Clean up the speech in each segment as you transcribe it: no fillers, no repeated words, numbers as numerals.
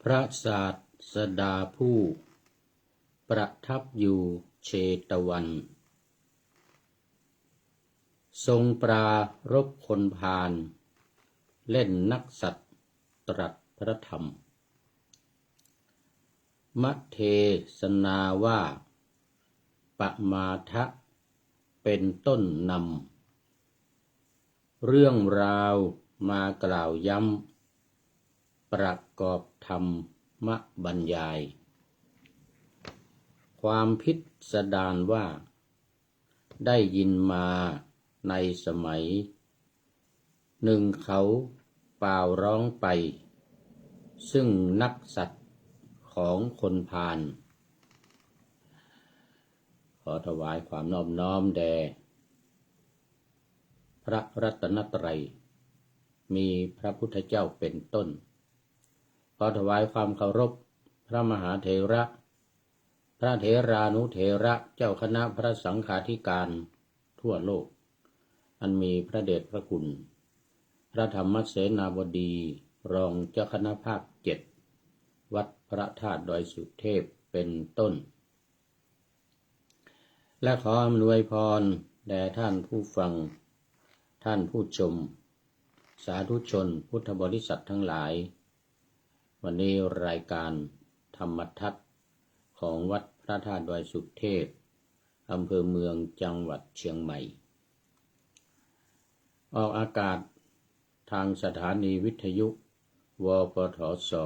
พระศาสดาผู้ประทับอยู่เชตวัน ทรงปรารภคนพาลเล่นนักสัตว์ตรัสพระธรรมมัทเทศนาว่าปมาทะเป็นต้นนำเรื่องราวมากล่าวย้ำประกอบธรรมบรรยายความพิสดารว่าได้ยินมาในสมัยหนึ่งเขาเป่าร้องไปซึ่งนักสัตว์ของคนพาลขอถวายความนอบน้อมแด่พระรัตนตรัยมีพระพุทธเจ้าเป็นต้นขอถวายความเคารพพระมหาเถระพระเถรานุเถระเจ้าคณะพระสังฆาธิการทั่วโลกอันมีพระเดชพระคุณพระธรรมเสนาบดีรองเจ้าคณะภาค7วัดพระธาตุดอยสุเทพเป็นต้นและขออำนวยพรแด่ท่านผู้ฟังท่านผู้ชมสาธุชนพุทธบริษัททั้งหลายวันนี้รายการธรรมทัศน์ของวัดพระธาตุดอยสุเทพอำเภอเมืองจังหวัดเชียงใหม่ออกอากาศทางสถานีวิทยุวปท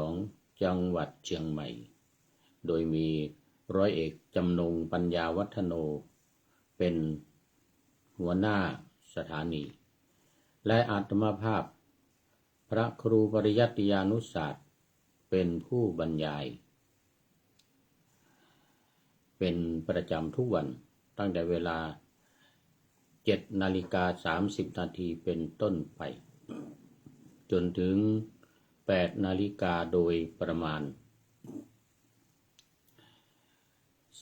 2จังหวัดเชียงใหม่โดยมีร้อยเอกจำนงปัญญาวัฒโนเป็นหัวหน้าสถานีและอาตมาภาพพระครูปริยัติยานุศาสตร์เป็นผู้บรรยายเป็นประจำทุกวันตั้งแต่เวลา7:30 นาทีเป็นต้นไปจนถึง8 นาฬิกาโดยประมาณ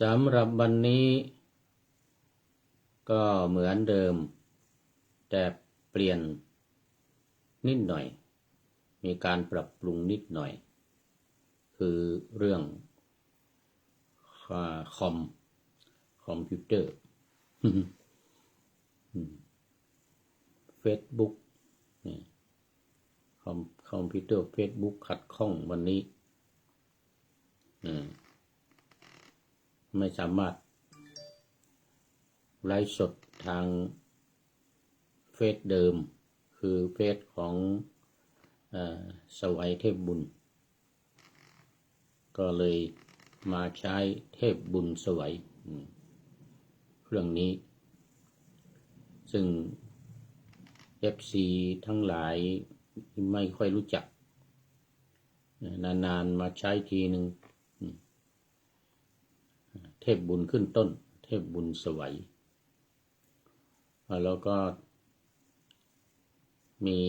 สำหรับวันนี้ก็เหมือนเดิมแต่เปลี่ยนนิดหน่อยมีการปรับปรุงนิดหน่อยคือเรื่องคอมพิวเตอร์ Facebook คอมพิวเตอร์ Facebook ขัดข้องวันนี้ไม่สามารถไลฟ์สดทางเฟซเดิมคือเฟซของสวัยเทพบุญก็เลยมาใช้เทพบุญสวัยเครื่องนี้ซึ่ง FC ทั้งหลายไม่ค่อยรู้จักนานๆมาใช้ทีหนึ่งเทพบุญขึ้นต้นเทพบุญสวัยแล้วก็มี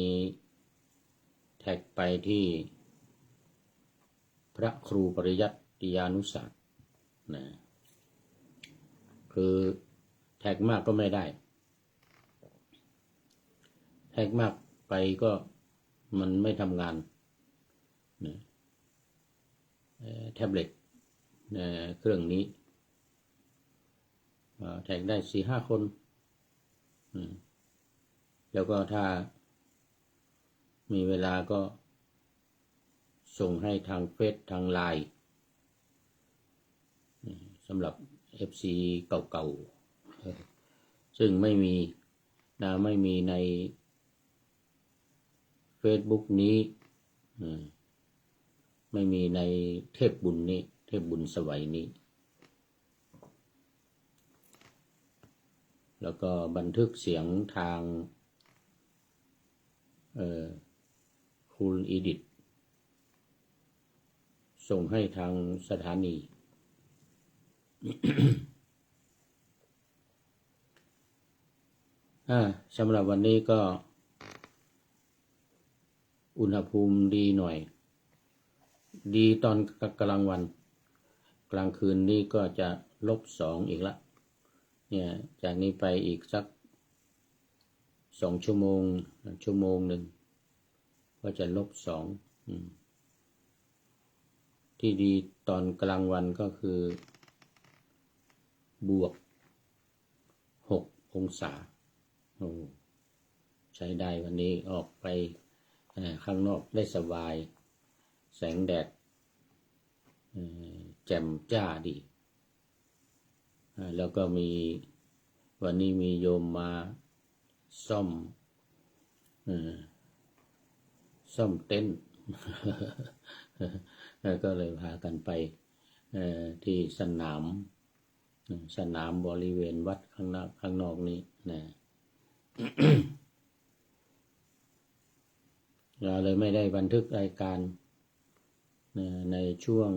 แท็กไปที่พระครูปริยัติยานุศาสตร์นะคือแท็กมากก็ไม่ได้แท็กมากไปก็มันไม่ทำงานนะแท็บเล็ตเครื่องนี้แท็กได้ 4-5 คนแล้วก็ถ้ามีเวลาก็ส่งให้ทางเฟซทางไลน์สำหรับ FC เก่าๆซึ่งไม่มีใน Facebook นี้ไม่มีในเทพบุญนี้เทพบุญสวัยนี้แล้วก็บันทึกเสียงทางคูลอีดิทส่งให้ทางสถานี สำหรับวันนี้ก็อุณหภูมิดีหน่อยดีตอนกลางวันกลางคืนนี้ก็จะ-2อีกละเนี่ยจากนี้ไปอีกสัก2 ชั่วโมง1ก็จะ-2 ที่ดีตอนกลางวันก็คือบวก6 องศาโอ้ใช้ได้วันนี้ออกไปข้างนอกได้สบายแสงแดดแจ่มจ้าดีแล้วก็มีวันนี้มีโยมมาซ่อมเต็นท์ก็เลยพากันไปที่สนามบริเวณวัดข้างนอกนี้นะ เราเลยไม่ได้บันทึกรายการในช่วง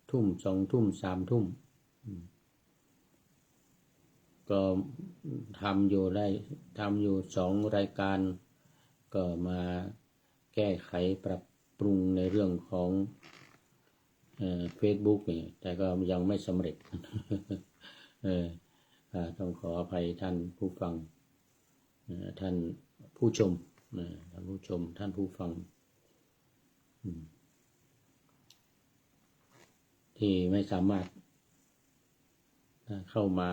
ทุ่ม2 ทุ่ม3 ทุ่มก็ทำอยู่2 รายการก็มาแก้ไขปรับปรุงในเรื่องของFacebook นี่แต่ก็ยังไม่สำเร็จ ต้องขออภัยท่านผู้ฟังท่านผู้ชมท่านผู้ฟังที่ไม่สามารถเข้ามา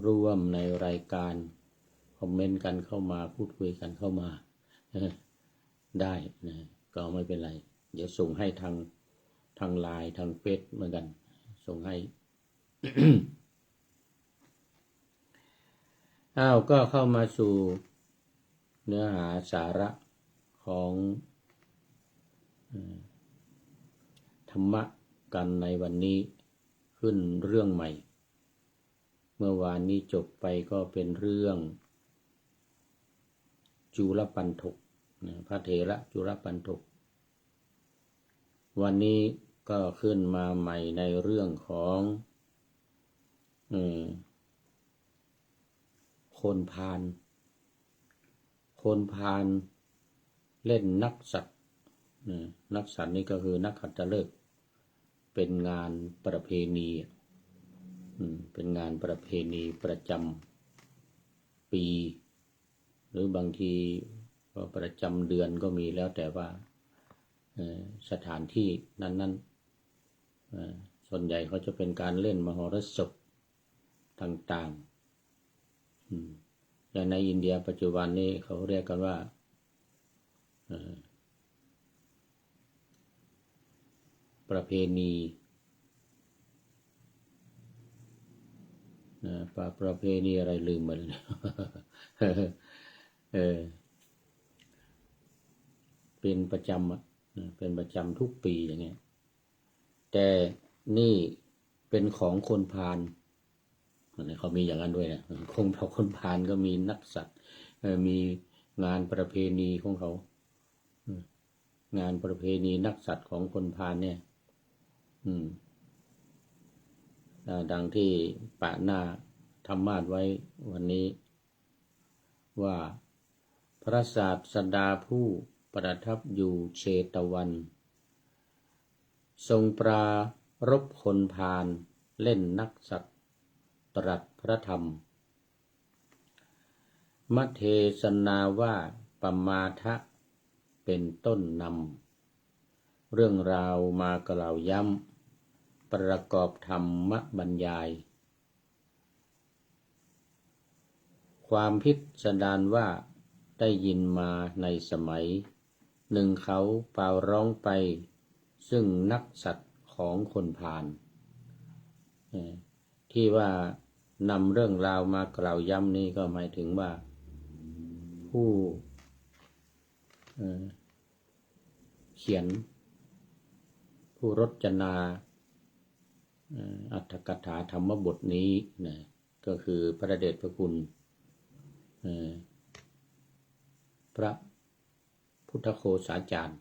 ร่วมในรายการคอมเมนต์กันเข้ามาพูดคุยกันเข้ามาได้นะก็ไม่เป็นไรเดี๋ยวส่งให้ทางไลน์ทางเฟซเหมือนกันส่งให้ ก็เข้ามาสู่เนื้อหาสาระของธรรมะกันในวันนี้ขึ้นเรื่องใหม่เมื่อวานนี้จบไปก็เป็นเรื่องจุลปันถกพระเถระจุลปันถกวันนี้ก็ขึ้นมาใหม่ในเรื่องของคนพาลเล่นนักสัตว์นี่ก็คือนักขัตฤกษ์เป็นงานประเพณีเป็นงานประเพณีประจำปีหรือบางทีก็ประจำเดือนก็มีแล้วแต่ว่าสถานที่นั้นๆส่วนใหญ่เขาจะเป็นการเล่นมหรสพต่างๆอย่างในอินเดียปัจจุบันนี้เขาเรียกกันว่าประเพณีประเพณีอะไรลืมหมดเลย เป็นประจำทุกปีอย่างเงี้ยแต่นี่เป็นของคนพาลเขามีอย่างนั้นด้วยนะคนพาลก็มีนักสัตว์มีงานประเพณีของเขางานประเพณีนักสัตว์ของคนพาลเนี่ยดังที่ปะหน้าธรรมาสไว้วันนี้ว่าพระศาสดาผู้ประทับอยู่เชตวันทรงปรารภคนพาลเล่นนักสัตว์ตรัสพระธรรมมัทเทศนาว่าปมาทะเป็นต้นนำเรื่องราวมากล่าวย้ำประกอบธรรมบรรยายความพิสดารว่าได้ยินมาในสมัยหนึ่งเขาเป่าร้องไปซึ่งนักสัตว์ของคนพาลที่ว่านำเรื่องราวมากล่าวย้ำนี้ก็หมายถึงว่าผู้เขียนผู้รจนาอรรถกถาธรรมบทนี้นะก็คือพระเดชพระคุณพระพุทธโฆษาจารย์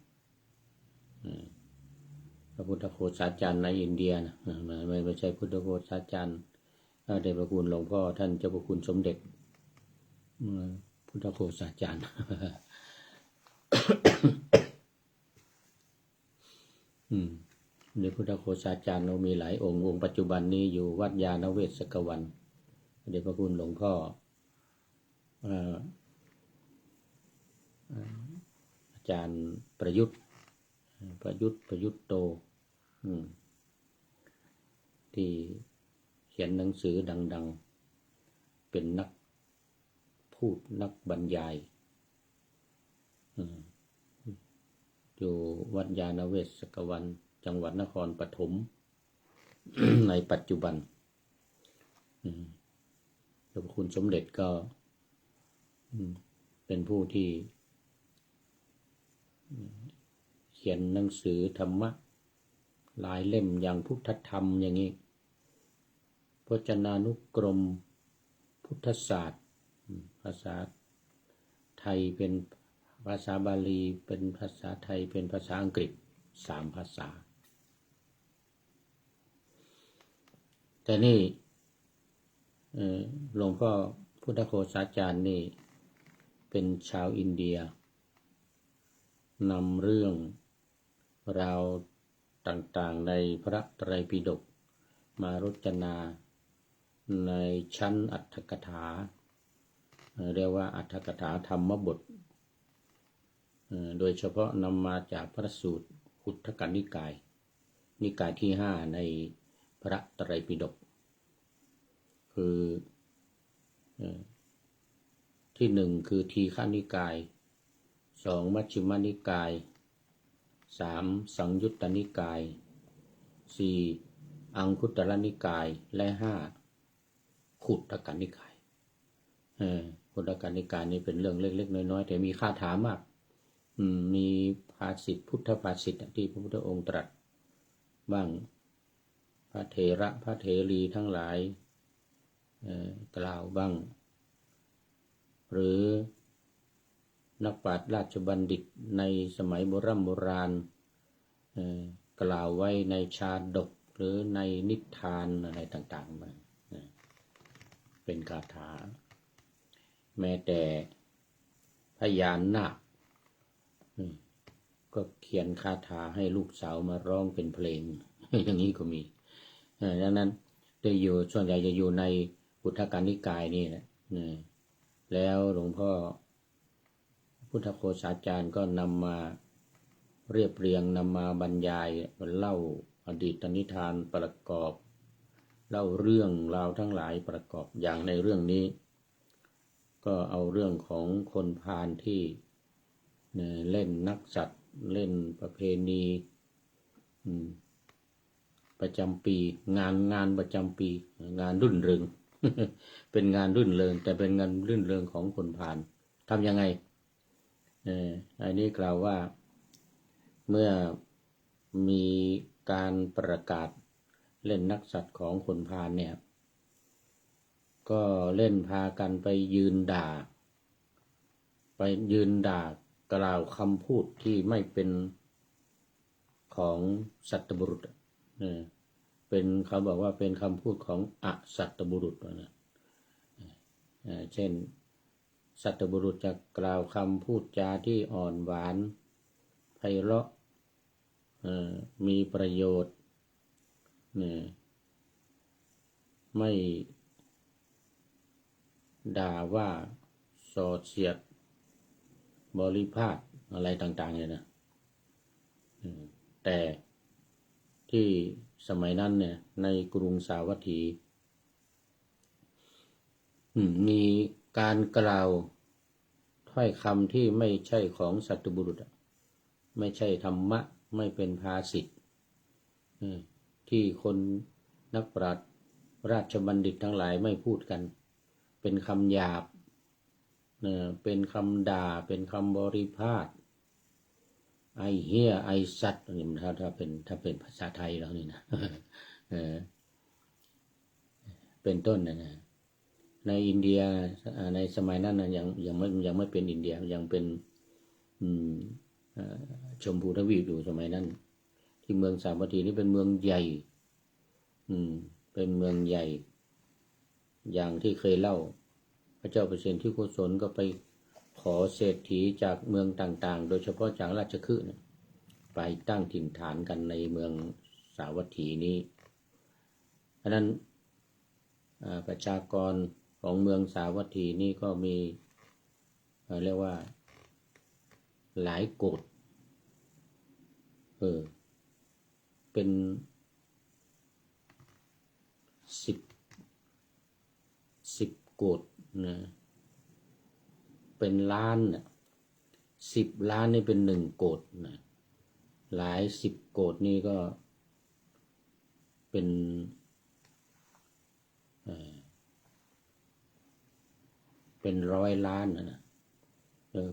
พระพุทธโฆษาจารย์ในอินเดียนะไม่ใช่พุทธโฆษาจารย์เดชพระคุณหลวงพ่อท่านเจ้าพระคุณสมเด็จพุทธโฆษาจารย์ ในพุทธโฆษาจารย์เรามีหลายองค์ปัจจุบันนี้อยู่วัดยานเวศกวันเดชพระคุณหลวงพ่ออาจารย์ประยุทธ์ ประยุทธ์โตที่เขียนหนังสือดังๆเป็นนักพูดนักบรรยายอยู่วัดยาณเวศกวันจังหวัดนครปฐม ในปัจจุบันหลวงคุณสมเด็จก็เป็นผู้ที่เขียนหนังสือธรรมะหลายเล่มอย่างพุทธธรรมอย่างนี้พจนานุกรมพุทธศาสตร์ภาษาไทยเป็นภาษาบาลีเป็นภาษาไทยเป็นภาษาอังกฤษ3 ภาษาแต่นี่หลวงพ่อพุทธโฆษาจารย์นี่เป็นชาวอินเดียนำเรื่องราวต่างๆในพระไตรปิฎกมารจนาในชั้นอรรถกถาเรียกว่าอรรถกถาธรรมบทโดยเฉพาะนำมาจากพระสูตรอุทธกนิกายนิกายที่5ในพระไตรปิฎกคือที่1คือทีฆนิกาย2มัชฌิมนิกาย3สังยุตตนิกาย4อังคุตตรนิกายและ5ขุททกนิกายขุททกนิกายนี้เป็นเรื่องเล็กๆน้อยๆแต่มีคาถามากมีภาษิตพุทธภาษิตที่พระพุทธองค์ตรัสบ้างพระเถระพระเถรีทั้งหลายกล่าวบ้างหรือนักปราชญ์ราชบัณฑิตในสมัยโบราณกล่าวไว้ในชาดกหรือในนิทานอะไรต่างๆมาเป็นคาถาแม้แต่พญานาคก็เขียนคาถาให้ลูกสาวมาร้องเป็นเพลงอย่างนี้ก็มีดังนั้นได้อยู่ส่วนใหญ่จะอยู่ในอุทธกนิกายนี่แหละแล้วหลวงพ่อพุทธโฆษาจารย์ก็นำมาเรียบเรียงนำมาบรรยายเล่าอดีตนิทานประกอบเล่าเรื่องราวทั้งหลายประกอบอย่างในเรื่องนี้ก็เอาเรื่องของคนพาลที่เล่นนักสัตว์เล่นประเพณีประจำปีงานประจำปีงานรื่นเริง เป็นงานรื่นเริงแต่เป็นงานรื่นเริงของคนพาลทำยังไงอันนี้กล่าวว่าเมื่อมีการประกาศเล่นนักสัตว์ของคนพาลเนี่ยก็เล่นพากันไปยืนด่ากล่าวคำพูดที่ไม่เป็นของสัตบุรุษเป็นเขาบอกว่าเป็นคำพูดของอสัตบุรุษนะเช่นสัตบุรุษจะกล่าวคำพูดจาที่อ่อนหวานไพเราะมีประโยชน์ไม่ด่าว่าส่อเสียดบริพาทอะไรต่างๆเนี่ยนะแต่ที่สมัยนั้นเนี่ยในกรุงสาวัตถีมีการกล่าวถ้อยคำที่ไม่ใช่ของสัตบุรุษไม่ใช่ธรรมะไม่เป็นภาษิตที่คนนักปราชญ์ราชบัณฑิตทั้งหลายไม่พูดกันเป็นคำหยาบเป็นคำด่าเป็นคำบริพาทไอเหี้ยไอสัตว์นี่ถ้าเป็นภาษาไทยแล้วนี่นะเป็นต้นนะในอินเดียในสมัยนั้นนะยังไม่เป็นอินเดียยังเป็นชมพูทวีปอยู่สมัยนั้นที่เมืองสาวัตถีนี่เป็นเมืองใหญ่เป็นเมืองใหญ่อย่างที่เคยเล่าพระเจ้าเปรตที่โกศลก็ไปขอเศรษฐีจากเมืองต่างๆโดยเฉพาะจากราชคฤห์ไปตั้งถิ่นฐานกันในเมืองสาวัตถีนี้เพราะนั้นประชากรของเมืองสาวัตถีนี่ก็มีเรียกว่าหลายโกฏ เป็นสิบโกฏนะเป็นล้านนะ10 ล้านนี่เป็น1 โกฏนะหลาย10 โกฏนี่ก็เป็น100 ล้านนะ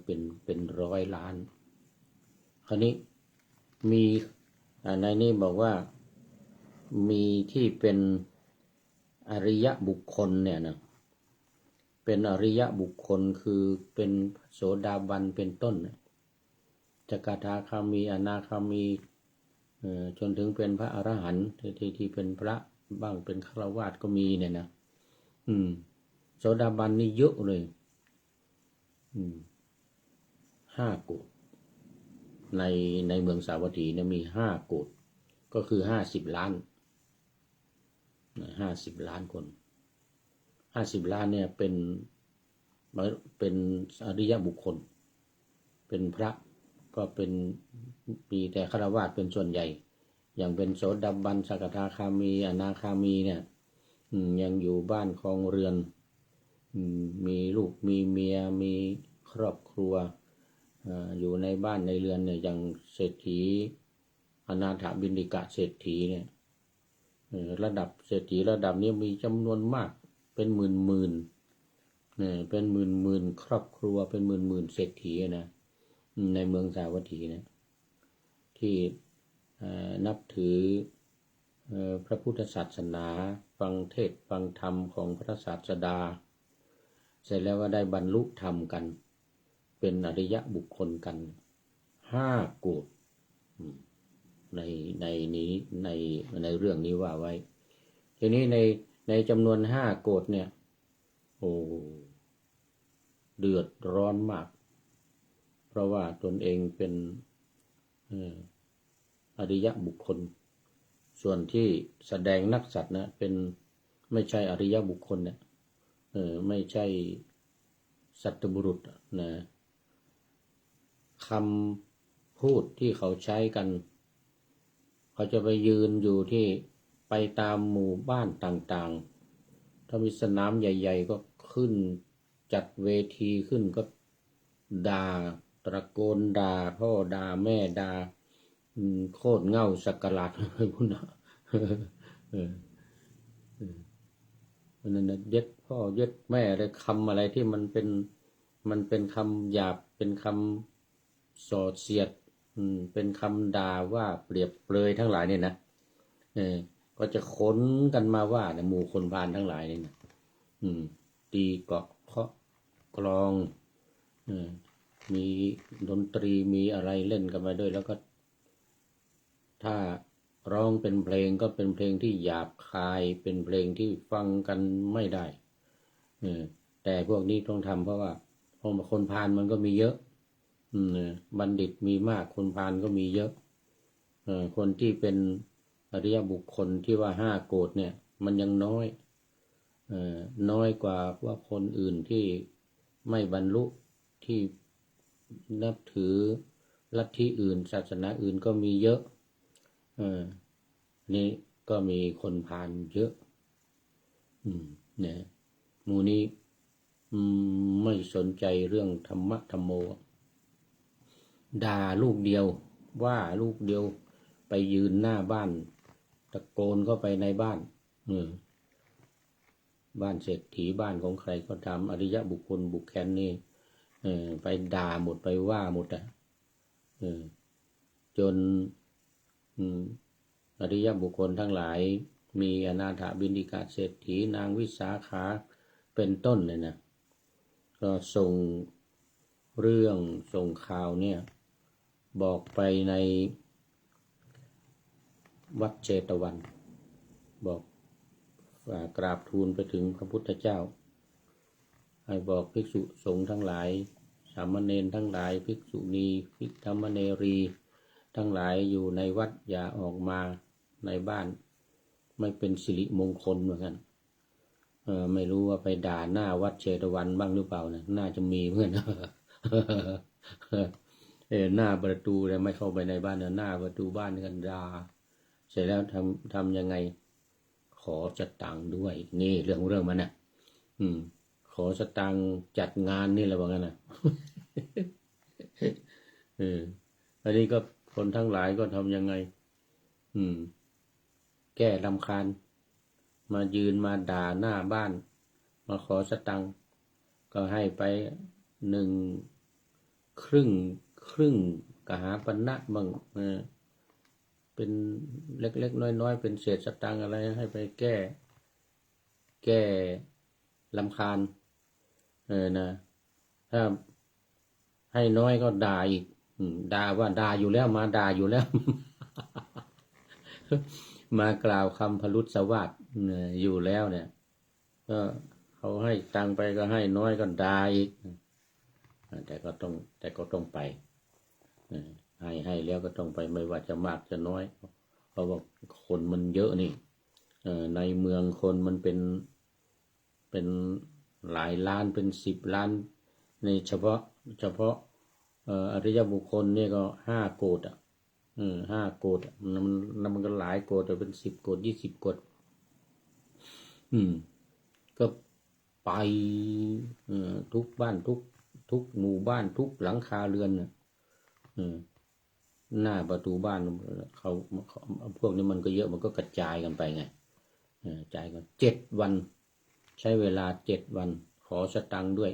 เป็น100 ล้านคราวนี้มีในนี้บอกว่ามีที่เป็นอริยบุคคลเนี่ยนะเป็นอริยบุคคลคือเป็นโสดาบันเป็นต้นสกทาคามีอนาคามีจนถึงเป็นพระอรหันต์ที่เป็นพระบ้างเป็นฆราวาสก็มีเนี่ยนะโสดาบันนี่เยอะเลย5 โกฏในเมืองสาวัตถีเนี่ยมี5 โกฏก็คือ50 ล้าน50 ล้านคน50 ล้านเนี่ยเป็นอริยบุคคลเป็นพระก็เป็นมีแต่ฆราวาสเป็นส่วนใหญ่อย่างเป็นโสดาบันสกทาคามีอนาคามีเนี่ยยังอยู่บ้านครองเรือนมีลูกมีเมียมีครอบครัวอยู่ในบ้านในเรือนเนี่ยอย่างเศรษฐีอนาถบิณฑิกะเศรษฐีเนี่ยระดับเศรษฐีระดับนี้มีจำนวนมากเป็นหมื่นเป็นหมื่นครอบครัวเป็นหมื่นเศรษฐีนะในเมืองสาวัตถีนะที่นับถือพระพุทธศาสนาฟังเทศน์ฟังธรรมของพระศาสดาเสร็จแล้วก็ได้บรรลุธรรมกันเป็นอริยบุคคลกัน5 โกฏในนี้ในเรื่องนี้ว่าไว้ทีนี้ในจำนวน5 โกฏเนี่ยโอ้เดือดร้อนมากเพราะว่าตนเองเป็นอริยบุคคลส่วนที่แสดงนักสัตว์นะเป็นไม่ใช่อริยบุคคลเนี่ยไม่ใช่สัตบุรุษนะคำพูดที่เขาใช้กันเขาจะไปยืนอยู่ที่ไปตามหมู่บ้านต่างๆถ้ามีสนามใหญ่ๆก็ขึ้นจัดเวทีขึ้นก็ด่าตะโกนด่าพ่อด่าแม่ด่าโคตรเง่าสักการะอะไรพวกนั้นนั่นนะเย็ดพ่อเย็ดแม่อะไรคำอะไรที่มันเป็นคำหยาบเป็นคำส่อเสียดเป็นคำด่าว่าเปรียบเปรยทั้งหลายเนี่ยนะก็จะค้นกันมาว่าเนี่ยหมู่คนพาลทั้งหลายเนี่ยนะตีเกาะเคาะกลองมีดนตรีมีอะไรเล่นกันมาด้วยแล้วก็ถ้าร้องเป็นเพลงก็เป็นเพลงที่หยาบคายเป็นเพลงที่ฟังกันไม่ได้แต่พวกนี้ต้องทำเพราะว่าคนพาลมันก็มีเยอะบัณฑิตมีมากคนพาลก็มีเยอะคนที่เป็นอริยบุคคลที่ว่า5 โกฏเนี่ยมันยังน้อยกว่าว่าคนอื่นที่ไม่บรรลุที่นับถือลัทธิอื่นศาสนาอื่นก็มีเยอะนี่ก็มีคนพาลเยอะเนี่ยหมู่นี้ไม่สนใจเรื่องธรรมะธรรมโมด่าลูกเดียวว่าลูกเดียวไปยืนหน้าบ้านตะโกนเข้าไปในบ้านบ้านเศรษฐีบ้านของใครก็ทำอริยบุคคลบุคคลนี่ไปด่าหมดไปว่าหมดจนอริยบุคคลทั้งหลายมีอนาถบิณฑิกะเศรษฐีนางวิสาขาเป็นต้นเลยนะก็ส่งเรื่องส่งข่าวเนี่ยบอกไปในวัดเชตวันบอกกราบทูลไปถึงพระพุทธเจ้าให้บอกภิกษุสงฆ์ทั้งหลายสามเณรทั้งหลายภิกษุณีภิกธรรมเนรีทั้งหลายอยู่ในวัดอย่าออกมาในบ้านไม่เป็นสิริมงคลเหมือนกันไม่รู้ว่าไปด่าหน้าวัดเชตวันบ้างหรือเปล่านะน่าจะมีเพื่อน หน้าประตูเลยไม่เข้าไปในบ้านหน้าประตูบ้านกันด่าเสร็จแล้วทำยังไง ขอสตังค์ด้วยนี่เรื่องมันน่ะขอสตังค์จัดงานนี่แหละว่างั้นน่ะอันนี้ก็คนทั้งหลายก็ทำยังไงแก้รำคาญมายืนมาด่าหน้าบ้านมาขอสตังค์ก็ให้ไป1 ครึ่งกหาปณะบ้างเป็นเล็กๆน้อยๆเป็นเศษสตังค์อะไรให้ไปแก้รำคาญนะถ้าให้น้อยก็ด่าอีกด่าว่าด่าอยู่แล้วมาด่าอยู่แล้ว มากล่าวคำพรุษสวัสดิ์อยู่แล้วเนี่ยก็เขาให้ตังไปก็ให้น้อยก็ด่าอีกแต่ก็ต้องไปให้แล้วก็ต้องไปไม่ว่าจะมากจะน้อยเพราะว่าคนมันเยอะนี่ในเมืองคนมันเป็นหลายล้านเป็น10 ล้านในเฉพาะอริยบุคคลนี่ก็5 โกฏ5 โกฏมันก็หลายโกฏแต่เป็น10 โกฏ20 โกฏก็ไปทุกบ้านทุกหมู่บ้านทุกหลังคาเรือนหน้าประตูบ้านเขาพวกนี้มันก็เยอะมันก็กระจายกันไปไงจ่ายกัน7 วันใช้เวลา7 วันขอสตังค์ด้วย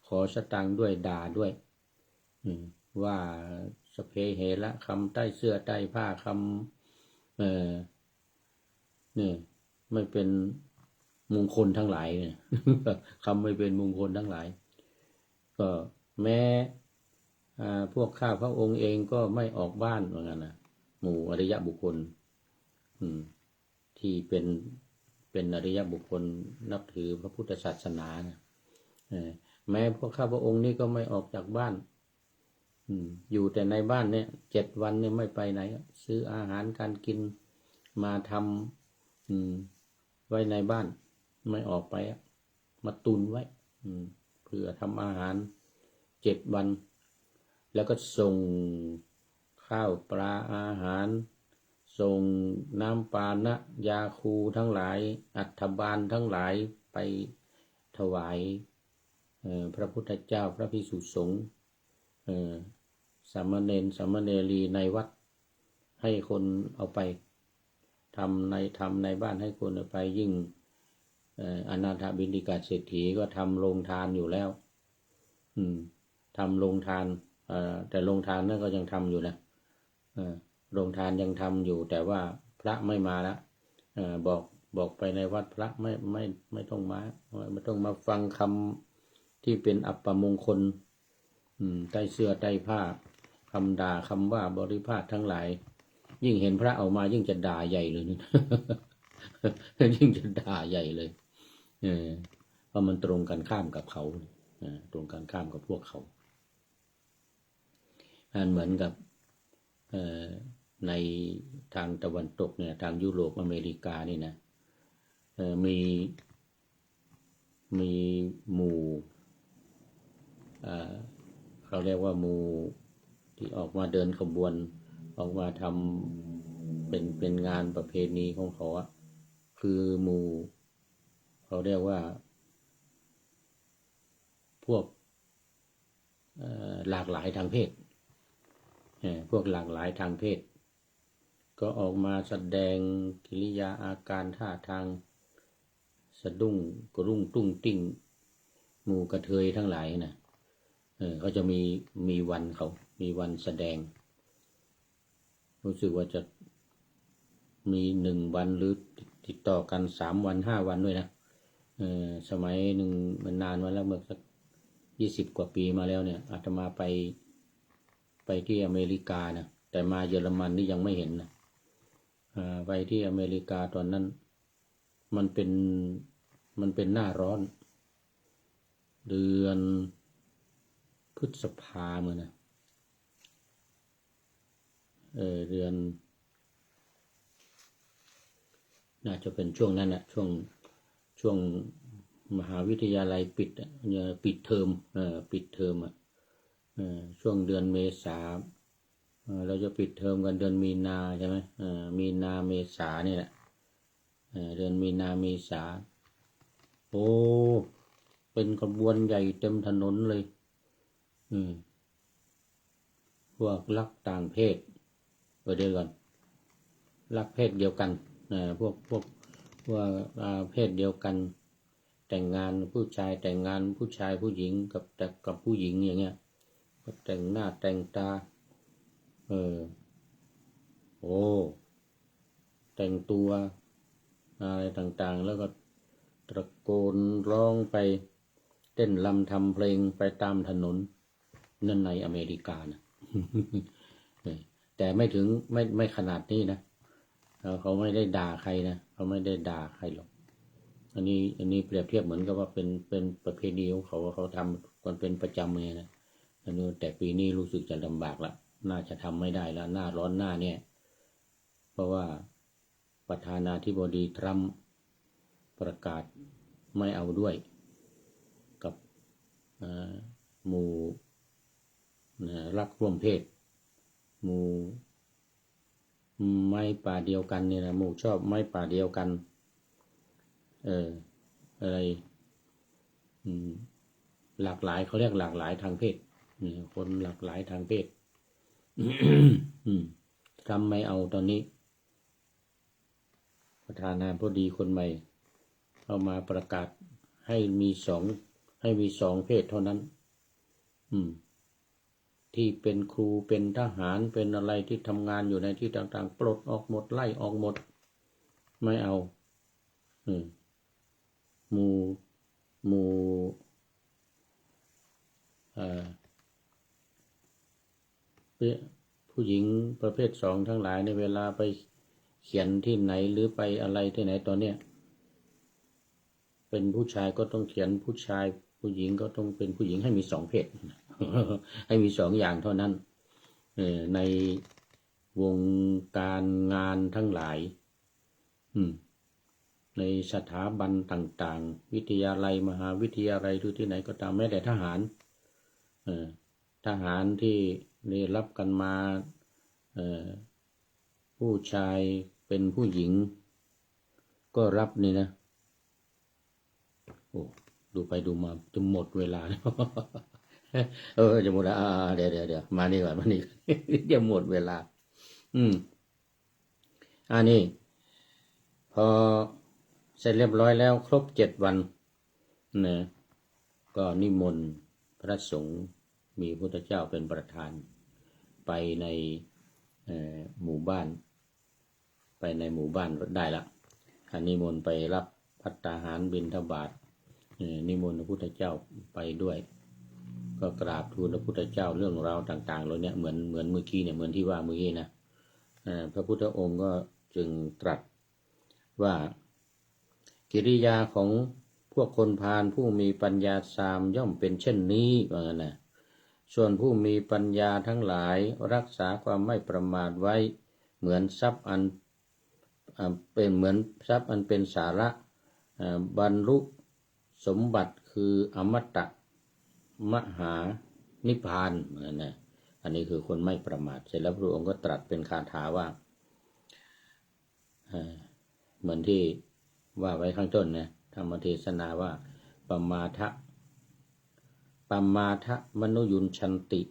ขอสตังค์ด้วยด่าด้วยว่าสเพเหระคำใต้เสื้อใต้ผ้าคำนี่ไม่เป็นมงคลทั้งหลายเนี่ย คำไม่เป็นมงคลทั้งหลายก็แม้พวกข้าพระองค์เองก็ไม่ออกบ้านเหมือนกันนะหมู่อริยบุคคลที่เป็นอริยบุคคลนับถือพระพุทธศาสนานะแม้พวกข้าพระองค์นี่ก็ไม่ออกจากบ้านอยู่แต่ในบ้านเนี่ย7 วันเนี่ยไม่ไปไหนซื้ออาหารการกินมาทำไว้ในบ้านไม่ออกไปมาตุนไว้เพื่อทำอาหาร7 วันแล้วก็ส่งข้าวปลาอาหารส่งน้ำปานะยาคูทั้งหลายอัฐบาลทั้งหลายไปถวายพระพุทธเจ้าพระภิกษุสงฆ์สามเณรสามเณรีในวัดให้คนเอาไปทำในบ้านให้คนเอาไปยิ่งอนาถบิณฑิกาเศรษฐีก็ทำโรงทานอยู่แล้วทำโรงทานแต่โรงทานนั่นก็ยังทำอยู่นะโรงทานยังทำอยู่แต่ว่าพระไม่มาแล้วบอกไปในวัดพระไม่ต้องมาไม่ต้องมาฟังคำที่เป็นอัปมงคลใต้เสื้อใต้ผ้าคำด่าคำว่าบริพาททั้งหลายยิ่งเห็นพระออกมายิ่งจะด่าใหญ่เลยยิ่งจะด่าใหญ่เลยเพราะมันตรงกันข้ามกับเขาตรงกันข้ามกับพวกเขาเหมือนกับในทางตะวันตกเนี่ยทางยุโรปอเมริกานี่นะมีหมู่เขาเรียกว่าหมู่ที่ออกมาเดินขบวนออกมาทำเป็นงานประเพณีของเขาคือหมู่เขาเรียกว่าพวกหลากหลายทางเพศพวกหลากหลายทางเพศก็ออกมาแสดงกิริยาอาการท่าทางสะดุ้งกระรุ่งตุ้งติ้งหมู่กระเทยทั้งหลายนะเขาจะมีวันเขามีวันแสดงรู้สึกว่าจะมี1 วันหรือติดต่อกัน3 วัน5 วันด้วยนะสมัยหนึ่งมันนานมาแล้วเมื่อสัก20 กว่าปีมาแล้วเนี่ยอาตมาไปที่อเมริกานะแต่มาเยอรมันนี่ยังไม่เห็นนะไปที่อเมริกาตอนนั้นมันเป็นหน้าร้อนเดือนพฤษภาคมนะเดือนน่าจะเป็นช่วงนั้นนะช่วงมหาวิทยาลัยปิดเทอมปิดเทอม ช่วงเดือนเมษาเราจะปิดเทอมกันเดือนมีนาใช่ไหมมีนาเมษานี่แหละเดือนมีนาเมษาโอ้เป็นขบวนใหญ่เต็มถนนเลยพวกรักต่างเพศเดี๋ยวก่อนรักเพศเดียวกันพวกเพศเดียวกันแต่งงานผู้ชายแต่งงานผู้ชายผู้หญิงกับผู้หญิงอย่างเงี้ยก็แต่งหน้าแต่งตาโอ้แต่งตัวอะไรต่างๆแล้วก็ตะโกนร้องไปเต้นรำทำเพลงไปตามถนนนั่นในอเมริกานะ แต่ไม่ถึงไม่ขนาดนี้นะเขาไม่ได้ด่าใครนะเขาไม่ได้ด่าใครหรอกอันนี้เปรียบเทียบเหมือนกับว่าเป็นประเพณีของเขาว่าเขาทำกันเป็นประจำเลยนะอันนี้แต่ปีนี้รู้สึกจะลำบากละน่าจะทำไม่ได้แล้วหน้าร้อนหน้าเนี่ยเพราะว่าประธานาธิบดีทรัมป์ประกาศไม่เอาด้วยกับหมู่รักร่วมเพศหมู่ไม้ป่าเดียวกันเนี่ยนะหมู่ชอบไม้ป่าเดียวกันอะไรหลากหลายเขาเรียกหลากหลายทางเพศคนหลากหลายทางเพศ ทำไม่เอาตอนนี้ประธานาธิบดีคนใหม่เข้ามาประกาศให้มีสองเพศเท่านั้นที่เป็นครูเป็นทหารเป็นอะไรที่ทำงานอยู่ในที่ต่างๆปลดออกหมดไล่ออกหมดไม่เอาหมู่ผู้หญิงประเภทสองทั้งหลายในเวลาไปเขียนที่ไหนหรือไปอะไรที่ไหนตอนเนี้ยเป็นผู้ชายก็ต้องเขียนผู้ชายผู้หญิงก็ต้องเป็นผู้หญิงให้มีสองเพศ ให้มีสองอย่างเท่านั้นในวงการงานทั้งหลายในสถาบันต่างๆวิทยาลัยมหาวิทยาลัยหรือที่ไหนก็ตามแม้แต่ทหารที่ได้รับกันมาผู้ชายเป็นผู้หญิงก็รับนี่นะโอ้ดูไปดูมาจะหมดเวลาแล้ว จะหมดแล้วเดี๋ยวมานี่ก่อนมานี่เดี๋ยวหมดเวลานี่พอเสร็จเรียบร้อยแล้วครบ7 วันนะก็นิมนต์พระสงฆ์มีพระพุทธเจ้าเป็นประธานไปในหมู่บ้านได้ละนิมนต์ไปรับภัตตาหารบิณฑบาตนิมนต์พระพุทธเจ้าไปด้วยก็กราบทูลพระพุทธเจ้าเรื่องราวต่างๆเหล่านี้เหมือนเมื่อกี้เนี่ยเหมือนที่ว่าเมื่อกี้นะพระพุทธองค์ก็จึงตรัสว่ากิริยาของพวกคนพาลผู้มีปัญญาสามย่อมเป็นเช่นนี้ว่างั้นนะส่วนผู้มีปัญญาทั้งหลายรักษาความไม่ประมาทไว้เหมือนทรัพย์อันเป็นสาระบรรลุสมบัติคืออมตะมหานิพพานนะอันนี้คือคนไม่ประมาทเสร็จแล้วพระองค์ก็ตรัสเป็นคาถาว่าเหมือนที่ว่าไว้ข้างต้นนะธรรมเทศนาว่าปมาทะมนุยุนชันติ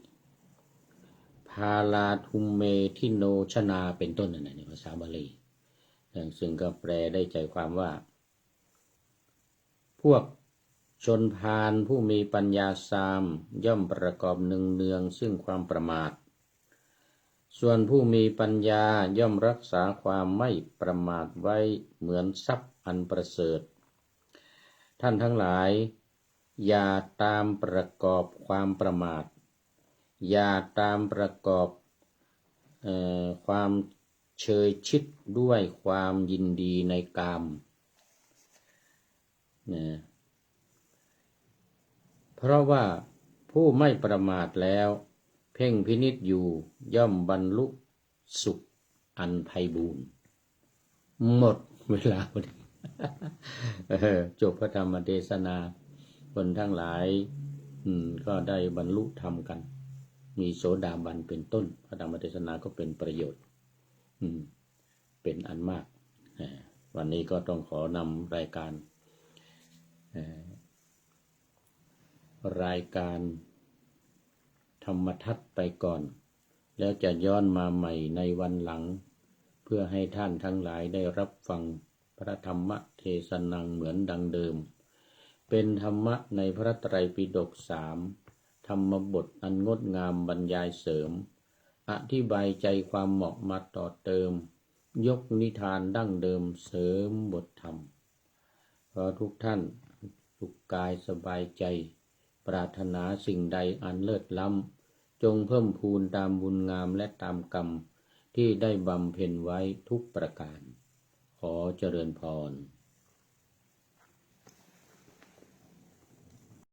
พาลาทุมเมทิโนชนาเป็นต้นนั่นในภาษาบาลีซึ่งก็แปลได้ใจความว่าพวกชนพาลผู้มีปัญญาสามย่อมประกอบเนืองซึ่งความประมาทส่วนผู้มีปัญญาย่อมรักษาความไม่ประมาทไว้เหมือนทรัพย์อันประเสริฐท่านทั้งหลายอย่าตามประกอบความประมาทอย่าตามประกอบความเชยชิดด้วยความยินดีในกามเพราะว่าผู้ไม่ประมาทแล้วเพ่งพินิจอยู่ย่อมบรรลุสุขอันไพบูลย์หมดเวลาพอดี จบพระธรรมเทศนาคนทั้งหลายก็ได้บรรลุธรรมกัน มีโสดาบันเป็นต้นพระธรรมเทศนาก็เป็นประโยชน์เป็นอันมากวันนี้ก็ต้องขอนำรายการธรรมทัศน์ไปก่อนแล้วจะย้อนมาใหม่ในวันหลังเพื่อให้ท่านทั้งหลายได้รับฟังพระธรรมเทศนาเหมือนดังเดิมเป็นธรรมะในพระไตรปิฎก3ธรรมบทอันงดงามบรรยายเสริมอธิบายใจความเหมาะมาต่อเติมยกนิทานดั้งเดิมเสริมบทธรรมขอทุกท่านสุขกายสบายใจปรารถนาสิ่งใดอันเลิศล้ำจงเพิ่มพูนตามบุญงามและตามกรรมที่ได้บำเพ็ญไว้ทุกประการขอเจริญพร